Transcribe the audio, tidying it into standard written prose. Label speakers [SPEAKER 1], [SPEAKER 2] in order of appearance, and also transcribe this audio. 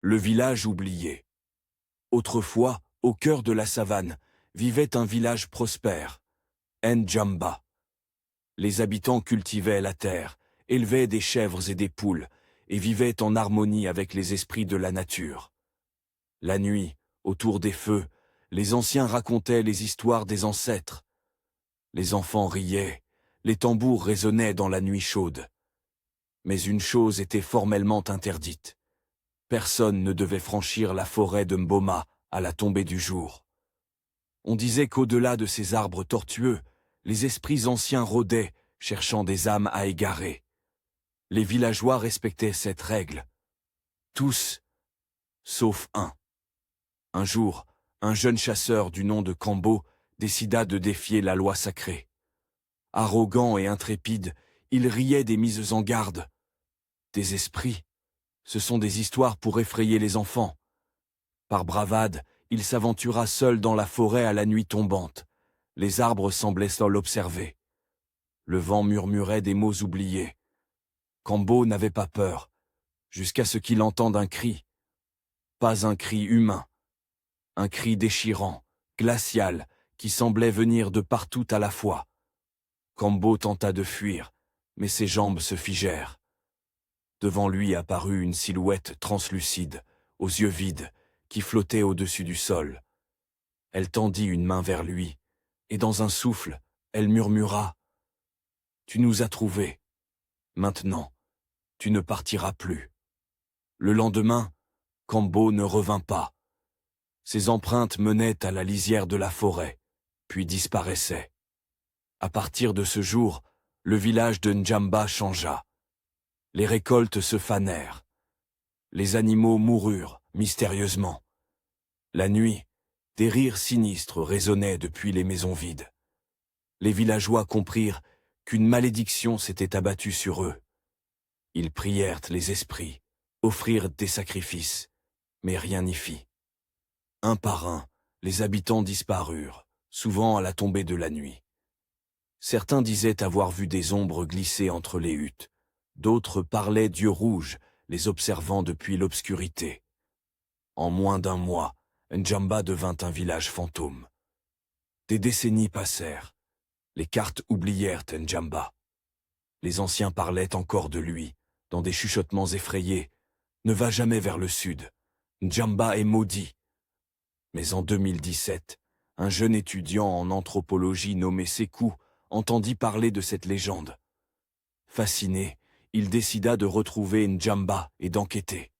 [SPEAKER 1] Le village oublié. Autrefois, au cœur de la savane, vivait un village prospère, Ndjamba. Les habitants cultivaient la terre, élevaient des chèvres et des poules, et vivaient en harmonie avec les esprits de la nature. La nuit, autour des feux, les anciens racontaient les histoires des ancêtres. Les enfants riaient, les tambours résonnaient dans la nuit chaude. Mais une chose était formellement interdite. Personne ne devait franchir la forêt de Mboma à la tombée du jour. On disait qu'au-delà de ces arbres tortueux, les esprits anciens rôdaient, cherchant des âmes à égarer. Les villageois respectaient cette règle. Tous, sauf un. Un jour, un jeune chasseur du nom de Kambo décida de défier la loi sacrée. Arrogant et intrépide, il riait des mises en garde. Des esprits, ce sont des histoires pour effrayer les enfants. Par bravade, il s'aventura seul dans la forêt à la nuit tombante. Les arbres semblaient seuls l'observer. Le vent murmurait des mots oubliés. Kambo n'avait pas peur, jusqu'à ce qu'il entende un cri. Pas un cri humain. Un cri déchirant, glacial, qui semblait venir de partout à la fois. Kambo tenta de fuir, mais ses jambes se figèrent. Devant lui apparut une silhouette translucide, aux yeux vides, qui flottait au-dessus du sol. Elle tendit une main vers lui, et dans un souffle, elle murmura « Tu nous as trouvés. Maintenant, tu ne partiras plus. » Le lendemain, Kambo ne revint pas. Ses empreintes menaient à la lisière de la forêt, puis disparaissaient. À partir de ce jour, le village de Ndjamba changea. Les récoltes se fanèrent. Les animaux moururent mystérieusement. La nuit, des rires sinistres résonnaient depuis les maisons vides. Les villageois comprirent qu'une malédiction s'était abattue sur eux. Ils prièrent les esprits, offrirent des sacrifices, mais rien n'y fit. Un par un, les habitants disparurent, souvent à la tombée de la nuit. Certains disaient avoir vu des ombres glisser entre les huttes. D'autres parlaient d'yeux rouges, les observant depuis l'obscurité. En moins d'un mois, Ndjamba devint un village fantôme. Des décennies passèrent. Les cartes oublièrent Ndjamba. Les anciens parlaient encore de lui, dans des chuchotements effrayés. Ne va jamais vers le sud. Ndjamba est maudit. Mais en 2017, un jeune étudiant en anthropologie nommé Sekou entendit parler de cette légende. Fasciné, il décida de retrouver Ndjamba et d'enquêter.